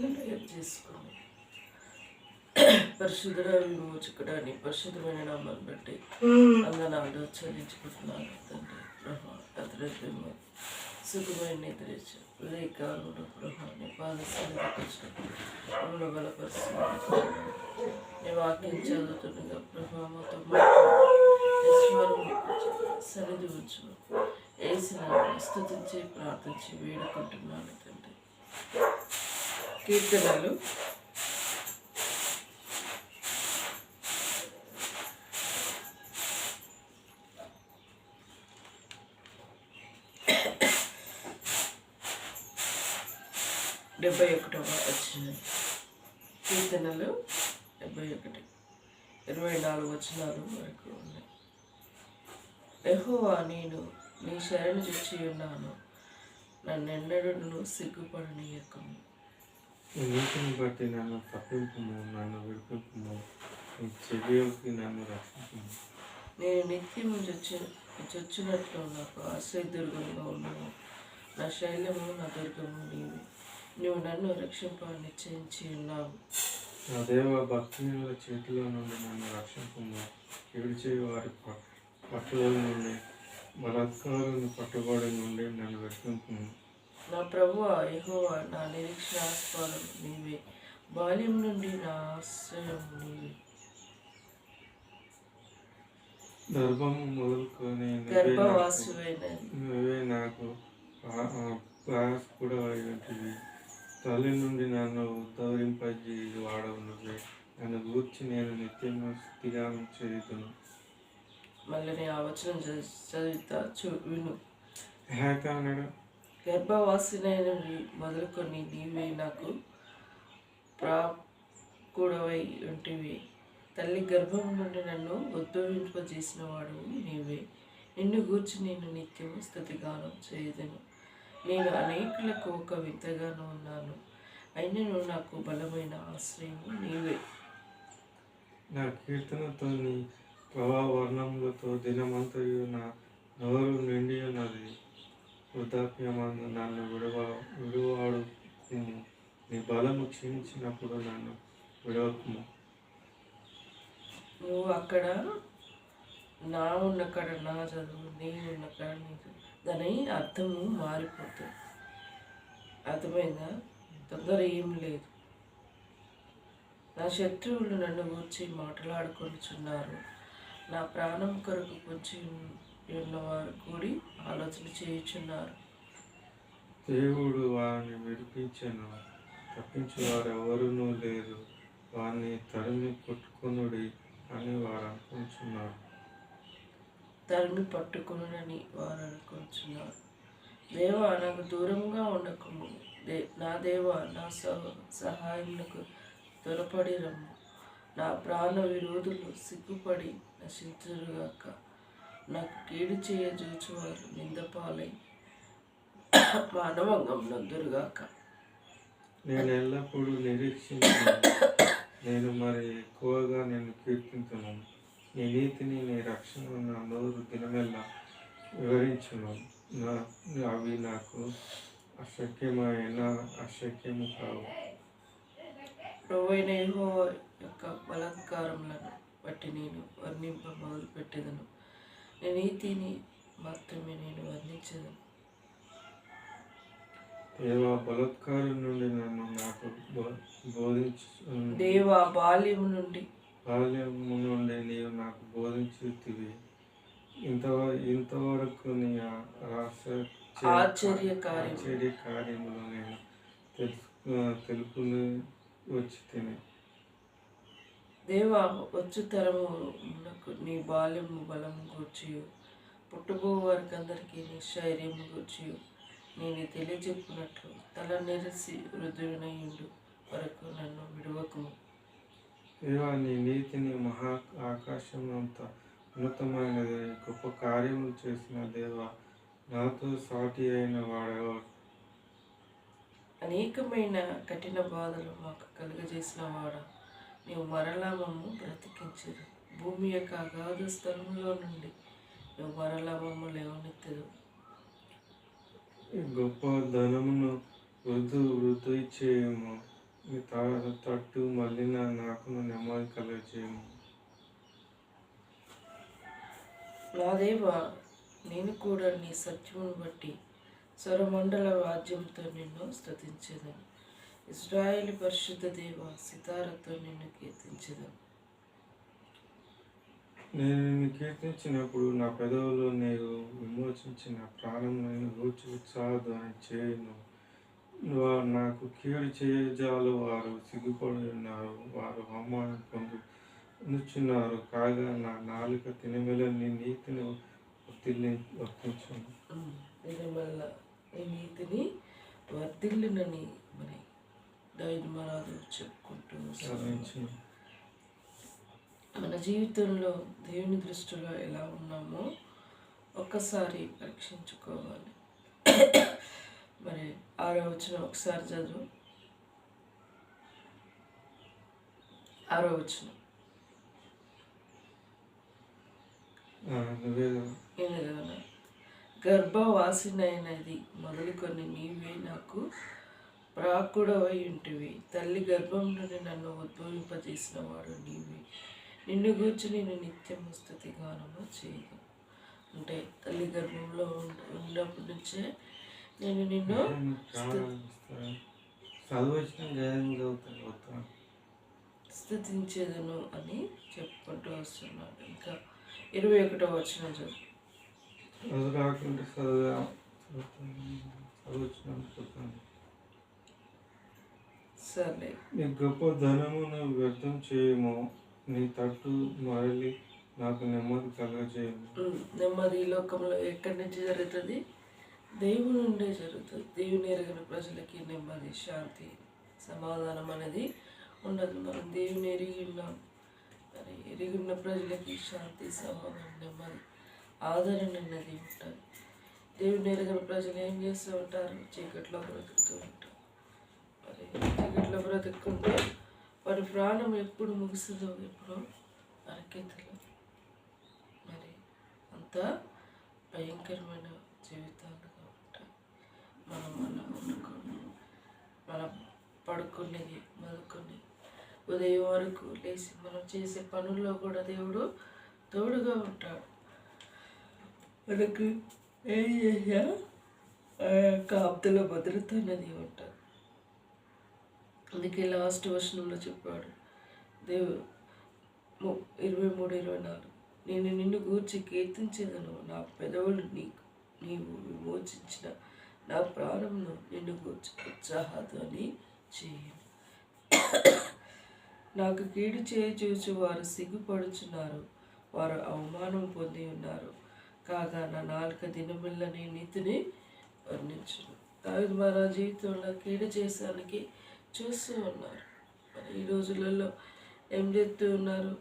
నిర్ణయం చేసుకుని పరిశుద్ధ విమోచకుడాన్ని పరిశుద్ధమైన నామాన్ని బట్టి వందనాలు చెల్లించుకుంటున్నాను తండ్రి. ప్రభా అతను సుఖమైన నిద్రించు ఉదయకాలంలో ప్రభా నీ పాదశాలకు వచ్చిన బలపరుస్తున్నాను. నీ వాక్యం చదువుతుండగా ప్రభా మాతో సరిది ఉంచు వేసిన స్తుతించి ప్రార్థించి వేడుకుంటున్నాను తండ్రి. కీర్తనలు 71వ వచనం. కీర్తనలు 71, 24 వచనాలు వరకు ఉన్నాయి. యెహోవా, నేను నీ శరణు తెచ్చి ఉన్నాను, నన్నెన్నడూ సిగ్గుపడనీయకము. నీతిని బట్టి నన్ను తప్పింపుము, నన్ను విడిపింపుము, నీ చెవియోకి నన్ను రక్షించుము. నేను నిత్యము చొచ్చినట్లు నాకు ఆశ్రయదుర్గంగా ఉన్నాను. నా శైలము నా దుర్గము నీవే. నువ్వు నన్ను రక్షింప నిశ్చయించి ఉన్నావు. నా దేవ, భక్తుల చేతిలో నుండి నన్ను రక్షింపుము. కీడు చేయి వారి పట్టుదల నుండి, బలాత్కారుని పట్టుబడి నుండి నన్ను రక్షింపుము. నా ప్రభువా యెహోవా, నా నిరీక్షణాస్పదం నీవే. బాల్యం నుండి నా ఆశ్రయం నీవే. గర్భము మొదలుకొని నువ్వే నాకు ప్రయాసపడేటివి. తల్లి నుండి నన్ను ఉద్ధరింపజేయు వాడవు నువ్వే. నన్ను గూర్చి నేను నిత్యము స్తుతిగానం చేయుదును. మళ్ళీ ఆ వచనం చదువుతా విను. గర్భవాసినైన మొదలుకొని నీవే నాకు ప్రాకుడవై ఉంటివి. తల్లి గర్భం నుండి నన్ను ఉద్భవింపజేసిన వాడు నీవే. నిన్ను గూర్చి నేను నిత్యము స్తుతిగానం చేయుదును. నేను అనేకులకు ఒక వింతగాను ఉన్నాను, అయినను నాకు బలమైన ఆశ్రయము నీవే. నా కీర్తనతో నీ ప్రభావర్ణములతో దినమంతయు నా నోరు నిండి ఉన్నది. వృద్ధాప్యమందు నన్ను విడువాడు. నీ బలము క్షీణించినప్పుడు నన్ను విడవకుము. నువ్వు అక్కడ నా ఉన్నక్కడ నా చదువు, నీ ఉన్నక్కడ నీ చదువు, దాని అర్థము మారిపోతుంది. అర్థమైందా? తొందర ఏం లేదు. నా శత్రువులు నన్ను గూర్చి మాట్లాడుకొనిచున్నారు. నా ప్రాణం కొరకు పొంచి ఉన్నవారు కూడి ఆలోచన చేయుచున్నారు. దేవుడు వారిని విడిపించను, తప్పించేవారు ఎవరునూ లేరు. వారిని తరిమి కొట్టుకొనుడి అని వారు అనుకుంటున్నారు. తరిమి పట్టుకొనుడని వారు అనుకుంటున్నారు. దేవా, నాకు దూరంగా ఉండకము. నా దేవా, నా సహాయమునకు త్వరపడి రమ్ము. నా ప్రాణ విరోధులు సిగ్గుపడి నశించురుగాక. నాకు కీడు చేయజూచువారు నిందపాలై మానవంగం నందురుగాక. నేను ఎల్లప్పుడూ నిరీక్షించాను, నేను మరి ఎక్కువగా నేను కీర్తించున్నాను. నీ నీతిని, నీ రక్షణ నా నోరు దినమెల్లా వివరించును. అవి నాకు అశక్యము కావు. ప్రభువైన యెహోవా యొక్క బలాత్కారములను బట్టి నేను వర్ణింప మొదలుపెట్టేదను. నీ నీతిని మాత్రమే నేను వర్ణించదను. దేవా, బలాత్కారం నుండి నన్ను నాకు బోధించు. దేవా, బాల్యము నుండి నీవు నాకు బోధించుతివి. ఇంతవరకు నీ ఆశ్చర్య కార్యములు నేను తెలుపుని వచ్చి తిని. దేవా, వచ్చు తరమునకు నీ బాల్యము బలము గూర్చి, పుట్టుబో వారికి అందరికీ నీ శైర్యము గూర్చి నేను తెలియజెప్పునట్లు తల నెరిసి వృద్ధునయుండు వరకు నన్ను విడవకుము. దేవా, నీ నీతిని మహా ఆకాశమంత ఉన్నతమైనది. గొప్ప కార్యములు చేసిన దేవా, నాతో సాటి అయిన వాడెవరు? అనేకమైన కఠిన బాధలు మాకు కలుగజేసిన వాడా, నీవు మరలా మమ్ము బ్రతికించదు. భూమి యొక్క అగాధ స్థలంలో నుండి నువ్వు మరలా మమ్ము లేవనెత్తదు. గొప్ప ధనమును వృద్ధి చేయము. నీ తట్టు మళ్ళీ నాకు నెమ్మది కలుగజేయము. నా దేవా, నేను కూడా నీ సత్యమును బట్టి స్వరమండల వాద్యంతో నిన్ను స్తుతించేదను. ఇశ్రాయేలు పరిశుద్ధ దేవ, సితారతో నిన్ను కీర్తించేదను. నేను నిన్ను కీర్తించినప్పుడు నా పెదవులు నీవు విమోచించిన ప్రాణం నేను గూర్చి ఉత్సాహధ్వని చేయను. నాకు కీడు చేయజాలు వారు సిగ్గుపడి ఉన్నారు, వారు అవమానం పొందుచున్నారు. కాగా నా నాలుక తినమెల నీ నీతిని వర్తించును. నీ నీతిని వర్ధిల్లునని మరి దావీదు మహారాజు చెప్పుకుంటూ మన జీవితంలో దేవుని దృష్టిలో ఎలా ఉన్నామో ఒక్కసారి పరీక్షించుకోవాలి. మరి 6వ వచనం ఒకసారి చదువు. 6వ వచనం. గర్భవాసినైనది మొదలుకొని నీవే నాకు ప్రాకుడవై ఉంటివి. తల్లి గర్భం నుండి నన్ను ఉద్భవింపజేసిన వాడు నీవే. నిన్ను గూర్చి నేను నిత్యము స్తుతి గానము చేయను. అంటే తల్లి గర్భంలో ఉన్నప్పటి నుంచే నేను నిన్ను స్తుతించేదను అని చెప్పుకుంటూ వస్తున్నాడు. ఇంకా 21వ వచనం చదువు. సరే. నీ గొప్ప ధనమును వ్యర్థం చేయము, నీ తట్టు మరలి నాకు నెమ్మది కలగజేయము. నెమ్మది ఈ లోకంలో ఎక్కడి నుంచి జరుగుతుంది? దేవుని నుండే జరుగుతుంది. దేవుని ఎరిగిన ప్రజలకి నెమ్మది, శాంతి, సమాధానం అనేది ఉండదు. మనం దేవుని ఎరిగి ఉన్నాం. మరి ఎరిగి ఉన్న ప్రజలకి శాంతి, సమాధానం, నెమ్మది, ఆదరణ అనేది ఉంటుంది. దేవుని ఎరిగిన ప్రజలు ఏం చేస్తూ ఉంటారు? చీకట్లో బ్రతుకుతూ ఉంటారు. మరి చీకట్లో బ్రతుకుంటే వారి ప్రాణం ఎప్పుడు ముగుస్తుందో ఎప్పుడో మనకే తెలియదు. మరి అంత భయంకరమైన జీవితాలుగా ఉంటాయి. మనం అలా వండుకొని మనం పడుకునేది మొదలుకొని ఉదయం వరకు లేచి మనం చేసే పనుల్లో కూడా దేవుడు తోడుగా ఉంటాడు. మనకు ఏం చేసా ఆ యొక్క ఆప్తుల భద్రత అనేది ఉంటుంది. అందుకే లాస్ట్ వర్షంలో చెప్పాడు దేవుడు 23-24, నేను నిన్ను గూర్చి కీర్తించేదను. నా పెదవులు నీవు విమోచించిన నా ప్రాణంను నిన్ను గూర్చి ఉత్సాహధ్వని చేయను. నాకు కీడు చూచి వారు సిగ్గుపడుచున్నారు, వారు అవమానం పొంది ఉన్నారు. కాగా నా నాలుక దినమిల్ల నీ నీతిని వర్ణించును. దావీదు మహారాజు జీవితంలో కీడు చేసానికి చూస్తూ ఉన్నారు. మరి ఈ రోజులలో ఏం చెప్తూ ఉన్నారు?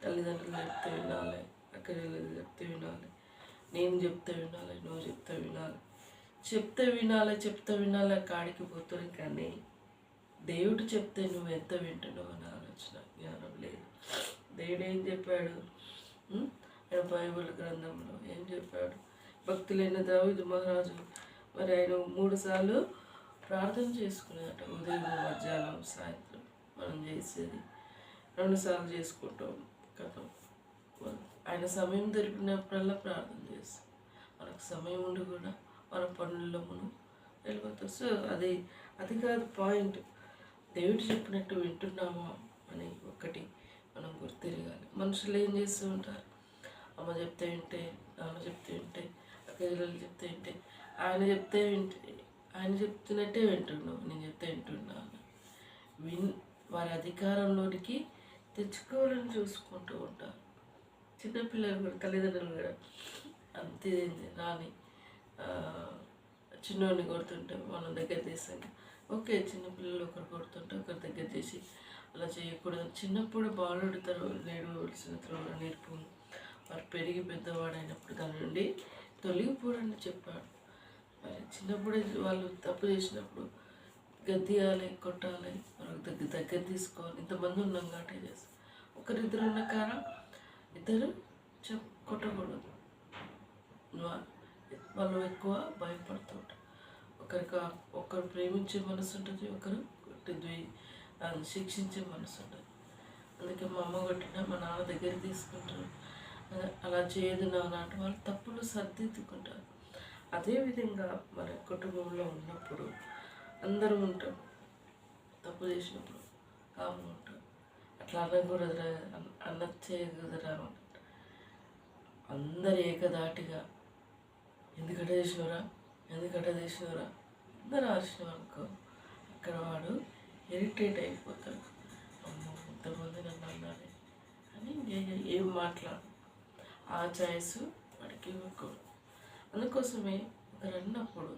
తల్లిదండ్రులు చెప్తే వినాలి, అక్కడికి చెప్తే వినాలి, నేను చెప్తే వినాలి, నువ్వు చెప్తే వినాలి, చెప్తే వినాలి కాడికి పోతుంది. కానీ దేవుడు చెప్తే నువ్వు ఎంత వింటున్నావు అనే ఆలోచన, జ్ఞానం లేదు. దేవుడు ఏం చెప్పాడు? బైబిల్ గ్రంథంలో ఏం చెప్పాడు? భక్తులైన దావీదు మహారాజు మరి ఆయన 3 సార్లు ప్రార్థన చేసుకునేదట. ఉదయం, మధ్యాహ్నం, సాయంత్రం. మనం చేసేది 2 సార్లు చేసుకుంటాం కదా. ఆయన సమయం దొరికినప్పుడల్లా ప్రార్థన చేస్తాం. మనకు సమయం ఉండి కూడా మన పనుల్లో మనం వెళ్ళిపోతాం. సో అది కాదు పాయింట్. దేవుడు చెప్పినట్టు వింటున్నామా అని ఒకటి మనం గుర్తిరగాలి. మనుషులు ఏం చేస్తూ ఉంటారు? అమ్మ చెప్తే వింటే, నాన్న చెప్తే వింటే, అక్కలు చెప్తే వింటే, ఆయన చెప్తున్నట్టే వింటున్నావు, నేను చెప్తే వింటున్నాను. వారి అధికారంలోనికి తెచ్చుకోవాలని చూసుకుంటూ ఉంటారు. చిన్నపిల్లలు కూడా, తల్లిదండ్రులు కూడా అంతే. రాని చిన్నోడిని కొడుతుంటే మనం దగ్గర తీస్తాం. ఓకే, చిన్నపిల్లలు ఒకరు కొడుతుంటే ఒకరి దగ్గర చేసి అలా చేయకూడదు. చిన్నప్పుడు బాలుడు నేర్వలసిన త్రోవ నేర్పు, వారు పెరిగి పెద్దవాడైనప్పుడు దాని నుండి తొలగిపోవడని చెప్పాడు. మరి చిన్నప్పుడే వాళ్ళు తప్పు చేసినప్పుడు గద్దియాలి, కొట్టాలి, మరొక దగ్గర తీసుకోవాలి. ఇంతమంది ఉన్నాం కాబట్టి చేస్తాం. ఒకరిద్దరు ఉన్న కారం ఇద్దరు కొట్టకూడదు. వాళ్ళు ఎక్కువ భయపడుతూ ఉంటారు. ఒకరు ప్రేమించే మనసు ఉంటుంది, ఒకరు అది శిక్షించే మనసు ఉండదు. అందుకే మా అమ్మ కొట్టినా మా నాన్న దగ్గర తీసుకుంటారు. అలా చేయదు నాన్న అంటే వాళ్ళు తప్పులు సర్దిద్దుకుంటారు. అదేవిధంగా మన కుటుంబంలో ఉన్నప్పుడు అందరూ ఉంటారు. తప్పు చేసినప్పుడు కాము ఉంటారు. అట్లా అనకూడదురా, చేయకూడదురా అందరు ఏకదాటిగా ఎందుకట చేసినవరా అందరూ ఆశినాం అనుకో, అక్కడ వాడు ఇరిటేట్ అయిపోతాడు. అమ్మో ఇంతమంది నన్ను అన్నారే అని ఏం మాట్లాడు. ఆ చాయిస్ వాడికి ఇవ్వకూడదు. అందుకోసమే ఒకరు అన్నప్పుడు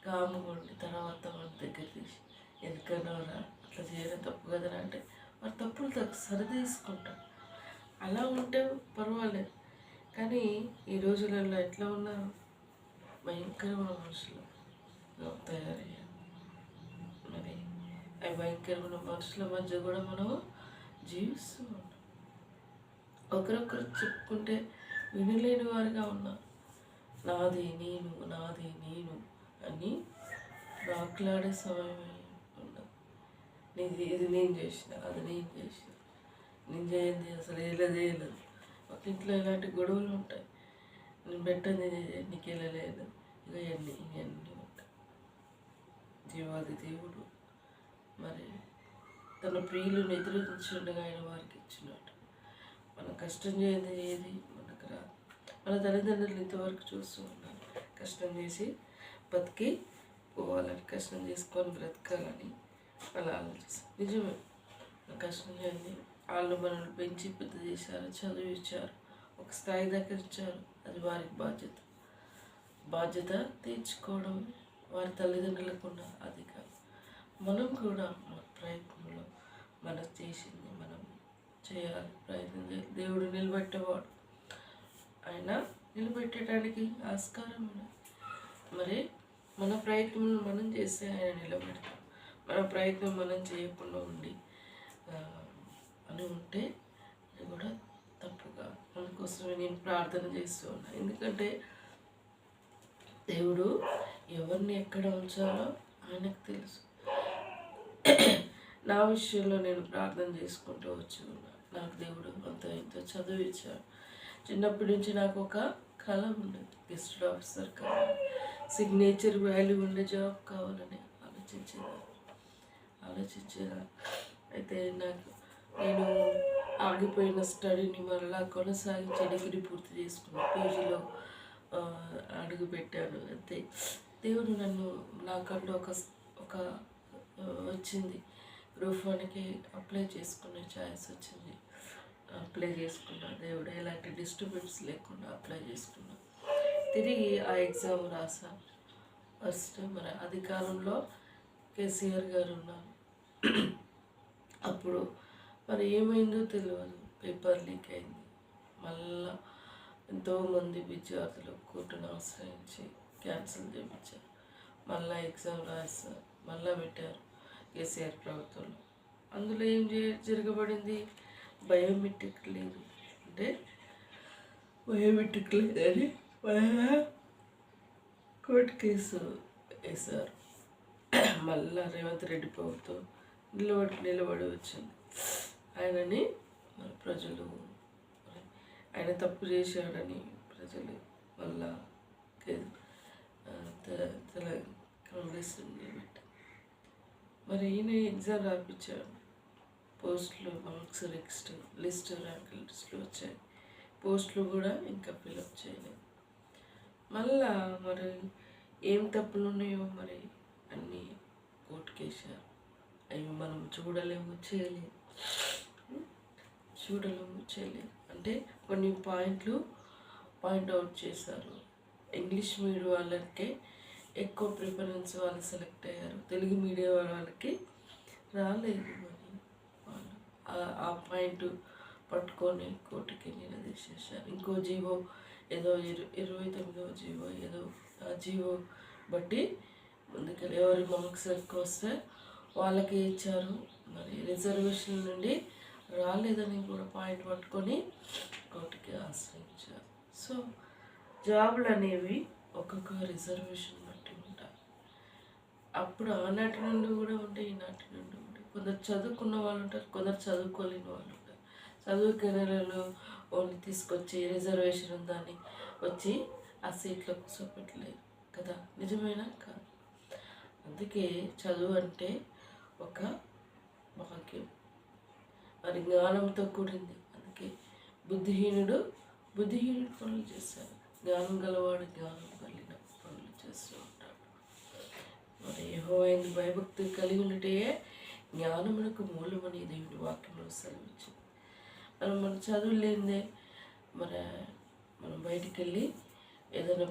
కాముకోండి, తర్వాత వాళ్ళ దగ్గర తీసి ఎందుకన్నారా అట్లా చేయడం తప్పు కదరా అంటే వారు తప్పులు సరిదీసుకుంటారు. అలా ఉంటే పర్వాలేదు. కానీ ఈ రోజులలో ఎట్లా ఉన్నారు, భయంకరమైన మనుషులు తయారయ్యారు. మరి అవి భయంకరమైన మనుషుల మధ్య కూడా మనము జీవిస్తూ ఉన్నాం. ఒకరొకరు చెప్పుకుంటే వినలేని వారుగా ఉన్నారు. నాది నేను అని రాట్లాడే సమయం ఉండదు. ఇది నేను చేసిన, అది నేను చేసిన, నేను చేయండి అసలు చేయలేదు. ఒక ఇంట్లో ఇలాంటి గొడవలు ఉంటాయి. నేను పెట్టండి నీకు వెళ్ళలేదు, ఇవన్నీ ఉంటాయి. జీవాది దేవుడు మరి తన ప్రియులను ఎదురించుండగా ఆయన వారికి ఇచ్చినట్టు మనం కష్టం చేయండి ఏది మనకు రాదు. మన తల్లిదండ్రులు ఇంతవరకు చూస్తూ ఉన్నారు. కష్టం చేసి బతికి పోవాలని, కష్టం చేసుకొని బ్రతకాలని వాళ్ళు ఆలోచిస్తారు. నిజమే, కష్టం చేయండి. వాళ్ళు మనల్ని పెంచి పెద్ద చేశారు, చదివించారు, ఒక స్థాయి దగ్గర ఇచ్చారు. అది వారికి బాధ్యత తీర్చుకోవడం వారి తల్లిదండ్రులకు ఉన్న అధికారం. మనం కూడా మన ప్రయత్నంలో మనం చేసింది మనం చేయాలి, ప్రయత్నం చేయాలి. దేవుడు నిలబెట్టేవాడు, ఆయన నిలబెట్టడానికి ఆస్కారం ఉన్నది. మరి మన ప్రయత్నం మనం చేస్తే ఆయన నిలబెడతాం. మన ప్రయత్నం మనం చేయకుండా అని ఉంటే అది కూడా తప్పుగా. అందుకోసమే నేను ప్రార్థన చేస్తూ ఉన్నాను. ఎందుకంటే దేవుడు ఎవరిని ఎక్కడ ఉంచాలో ఆయనకు తెలుసు. నా విషయంలో నేను ప్రార్థన చేసుకుంటూ వచ్చి ఉన్నాను. నాకు దేవుడు ఎంతో చదువు ఇచ్చాడు. చిన్నప్పటి నుంచి నాకు ఒక కళ ఉండేది, గెస్టెడ్ ఆఫీసర్ కావాలి, సిగ్నేచర్ వాల్యూ ఉండే జాబ్ కావాలని ఆలోచించేదాన్ని. అయితే నేను ఆగిపోయిన స్టడీని మళ్ళా కొనసాగించి డిగ్రీ పూర్తి చేసుకున్నాను. పీజీలో అడుగు పెట్టాను. అయితే దేవుడు నాకంటూ ఒక వచ్చింది, గ్రూప్ 1కి అప్లై చేసుకునే ఛాయిస్ వచ్చింది. అప్లై చేసుకున్నా. దేవుడు ఎలాంటి డిస్టర్బెన్స్ లేకుండా అప్లై చేసుకున్నా. తిరిగి ఆ ఎగ్జామ్ రాసాను. ఫస్ట్ మరి అధికారంలో కేసీఆర్ గారు ఉన్నారు. అప్పుడు మరి ఏమైందో తెలియదు, పేపర్ లీక్ అయింది. మళ్ళా ఎంతోమంది విద్యార్థులు కోర్టును ఆశ్రయించి క్యాన్సిల్ చేయించారు. మళ్ళీ ఎగ్జామ్ రాస్తారు, మళ్ళీ పెట్టారు కేసీఆర్ ప్రభుత్వంలో. అందులో ఏం జరగబడింది, బయోమెట్రిక్ లేదు అంటే బయోమెట్రిక్ లేదని కోర్టు కేసు వేశారు. మళ్ళా రేవంత్ రెడ్డి ప్రభుత్వం నిలబడి వచ్చింది. ఆయనని ప్రజలు ఆయన తప్పు చేశాడని ప్రజలు మళ్ళా కాంగ్రెస్ నిలబెట్టారు. మరి ఈయన ఎగ్జామ్ రాపించాడు. పోస్టులు మార్క్స్ లిస్ట్ ర్యాంక్ లిస్టులు వచ్చాయి. పోస్టులు కూడా ఇంకా ఫిల్అప్ చేయలేదు. మళ్ళా మరి ఏం తప్పులు ఉన్నాయో మరి అన్నీ కోర్టుకేసారు. అవి మనం చూడలేము, చేయలేము. అంటే కొన్ని పాయింట్అవుట్ చేశారు. ఇంగ్లీష్ మీడియం వాళ్ళకే ఎక్కువ ప్రిఫరెన్స్ వాళ్ళు సెలెక్ట్ అయ్యారు, తెలుగు మీడియం వాళ్ళకి రాలేదు. మరి వాళ్ళు ఆ పాయింట్ పట్టుకొని కోర్టుకి నిలదీసేసారు. ఇంకో జీవో ఏదో 29వ జీవో ఏదో, ఆ జీవో బట్టి ముందుకెళ్ళి ఎవరి మార్క్స్ ఎక్కువ వస్తే వాళ్ళకి ఇచ్చారు. మరి రిజర్వేషన్ నుండి రాలేదని కూడా పాయింట్ పట్టుకొని కోర్టుకి ఆశ్రయించారు. సో జాబులు అనేవి ఒక్కొక్క రిజర్వేషన్ బట్టి ఉంటాయి. అప్పుడు ఆనాటి నుండి కూడా ఉంటాయి, ఈనాటి నుండి కూడా. కొందరు చదువుకున్న వాళ్ళు ఉంటారు, కొందరు చదువుకోలేని వాళ్ళు ఉంటారు. చదువుకునేళ్ళు ఓన్లీ తీసుకొచ్చి రిజర్వేషన్ ఉందని వచ్చి ఆ సీట్లో కూర్చోపెట్టలేరు కదా, నిజమేనా కాదు? అందుకే చదువు అంటే ఒక భాగ్యం, మరి జ్ఞానంతో కూడింది. అందుకే బుద్ధిహీనుడు పనులు చేశాడు, జ్ఞానం గలవాడు జ్ఞానం కలిగిన పనులు చేస్తూ ఉంటాడు. మరి యెహోవాయందు భయభక్తులు కలిగి ఉంటే జ్ఞానమునకు మూలమని దేవుడి వాక్యంలో సెలవిచ్చింది. మన చదువు లేనిదే మనం బయటికి వెళ్ళి ఏదైనా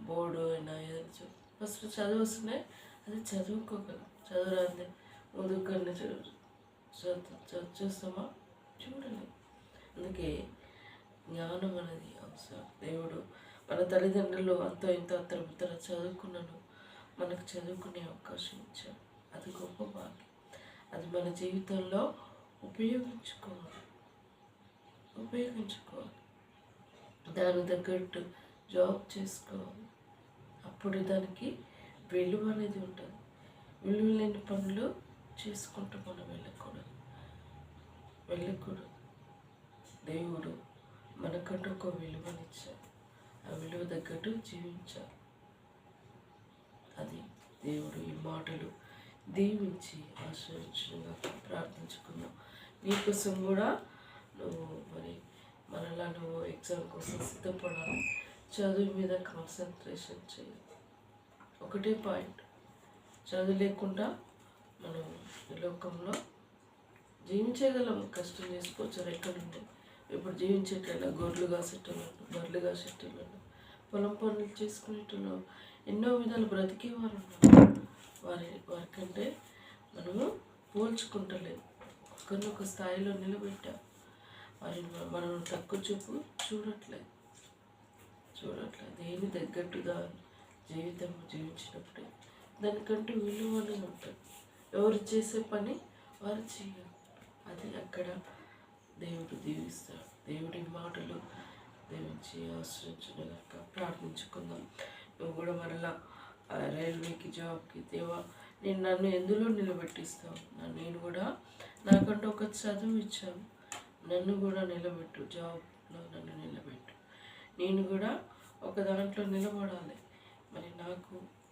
బోర్డు అయినా ఏదైనా ఫస్ట్ చదువు వస్తున్నాయి, అది చదువుకోగలం. చదువు రాందే ముందుకన్నా చూస్తామా? చూడాలి. అందుకే జ్ఞానం అనేది అవసరం. దేవుడు మన తల్లిదండ్రులు అంతో ఇంతో అత్తర చదువుకున్నాను, మనకు చదువుకునే అవకాశం ఇచ్చాడు. అది గొప్ప భాగ్యం. అది మన జీవితంలో ఉపయోగించుకోవాలి. దాని తగ్గట్టు జాబ్ చేసుకోవాలి. అప్పుడు దానికి విలువ అనేది ఉంటుంది. విలువ లేని పనులు చేసుకుంటూ మనం వెళ్ళకూడదు. దేవుడు మనకంటూ ఒక విలువనిచ్చాడు, ఆ విలువ తగ్గట్టు జీవించాలి. అది దేవుడు ఈ మాటలు దీవించి ఆశ్రయించుగా ప్రార్థించుకున్నాం. నీకోసం కూడా నువ్వు ఎగ్జామ్ కోసం సిద్ధపడాలి. చదువు మీద కాన్సన్ట్రేషన్ చేయాలి. ఒకటే పాయింట్, చదువు లేకుండా మనం ఈ లోకంలో జీవించగలం, కష్టం చేసుకోవచ్చు. ఎక్కడుంటే ఇప్పుడు జీవించేటలా గొర్రెలు కాసేటోళ్ళు, బర్రెలు కాసేటోళ్ళు, పొలం పనులు చేసుకునేటోళ్ళు, ఎన్నో విధాలు బ్రతికేవారు ఉన్నారు. వారికంటే మనము పోల్చుకుంటలేము. ఒకరినొక స్థాయిలో నిలబెట్టాం. మనం తక్కువ చూపు చూడట్లేదు. దేని తగ్గట్టుగా జీవితం జీవించినప్పుడే దానికంటూ విలువ అనేది ఉంటుంది. ఎవరు చేసే పని వారు చేయాలి. అది అక్కడ దేవుడు దీవిస్తాడు. దేవుడి మాటలు దీవించి ఆశ్రయించుగా ప్రార్థించుకుందాం. నువ్వు కూడా మరలా రైల్వేకి, జాబ్కి, దేవా నన్ను ఎందులో నిలబెట్టిస్తావు? నేను కూడా నాకంటూ ఒక చదువు ఇచ్చావు, నన్ను కూడా నిలబెట్టు, జాబ్లో నన్ను నిలబెట్టు. నేను కూడా ఒక దాంట్లో నిలబడాలి. మరి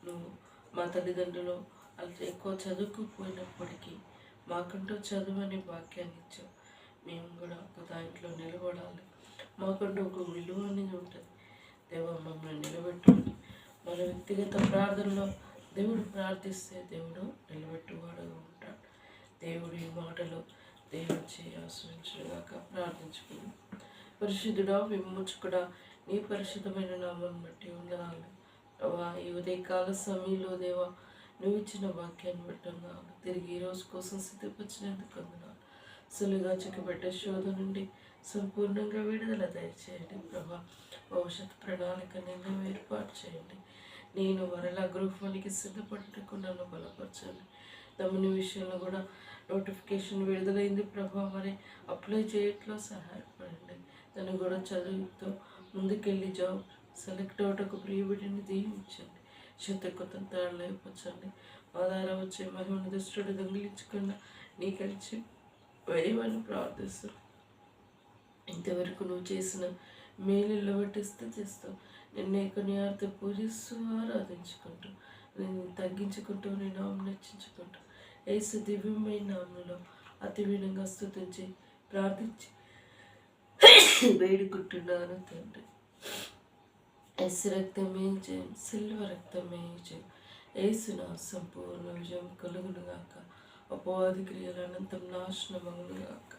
నువ్వు మా తల్లిదండ్రులు అంత ఎక్కువ చదువుకుపోయినప్పటికీ మాకంటూ చదువు అనే భాగ్యాన్ని ఇచ్చావు. మేము కూడా ఒక దాంట్లో నిలబడాలి. మాకంటూ ఒక విలువ అనేది ఉంటుంది. దేవా మమ్మల్ని నిలబెట్టుకుని మన వ్యక్తిగత ప్రార్థనలో దేవుడు ప్రార్థిస్తే దేవుడు నిలబెట్టువాడుగా ఉంటాడు. దేవుడి మాటలు దేవుడి ఆశ్రయించుగాక ప్రార్థించుకుని. పరిశుద్ధుడా, విమోచకుడా, నీ పరిశుద్ధమైన నామాన్ని బట్టి వందనాలు. ఈ ఉదయకాల సమయంలో దేవా నువ్వు ఇచ్చిన వాక్యాన్ని బట్టి తిరిగి ఈ రోజు కోసం సిద్ధపరిచినందుకు వందనాలు. సులువుగా చిక్కబడ్డ శోధ నుండి సంపూర్ణంగా విడుదల దయచేయండి ప్రభా. భవిష్యత్ ప్రణాళిక నేను ఏర్పాటు చేయండి. నేను మరలా గ్రూప్ 1కి సిద్ధపడటకు నన్ను బలపరచండి. దమ్ముని విషయంలో కూడా నోటిఫికేషన్ విడుదలైంది ప్రభా, మరి అప్లై చేయట్లో సహాయపడండి. తను కూడా చదువుతో ముందుకెళ్ళి జాబ్ సెలెక్ట్ అవటకు ప్రియబిడ్డని దీవించండి. శతకొతంతాళ్ళు లేపచ్చండి. ఆధార వచ్చే మహిమను దుష్టుడు దొంగిలించకుండా నీ కలిసి వేయమని ప్రార్థిస్తూ ఇంతవరకు నువ్వు చేసిన మేలుల్లో బట్టి స్థుతిస్తావు. నిన్నే కొనియార్త పూజిస్తూ ఆరాధించుకుంటూ నేను తగ్గించుకుంటూ నీ నామం నచ్చించుకుంటూ యేసు దివ్యమైన నామంలో అతి వినంగా స్తుతించి ప్రార్థించి వేడుకుంటున్నాను తండ్రి. యేసు రక్తమే జయం, సిల్వ రక్తమే జయం. యేసు నా సంపూర్ణ విజయం కలుగునుగాక. అపవాది క్రియలు అనంతం నాశనమగునుగాక.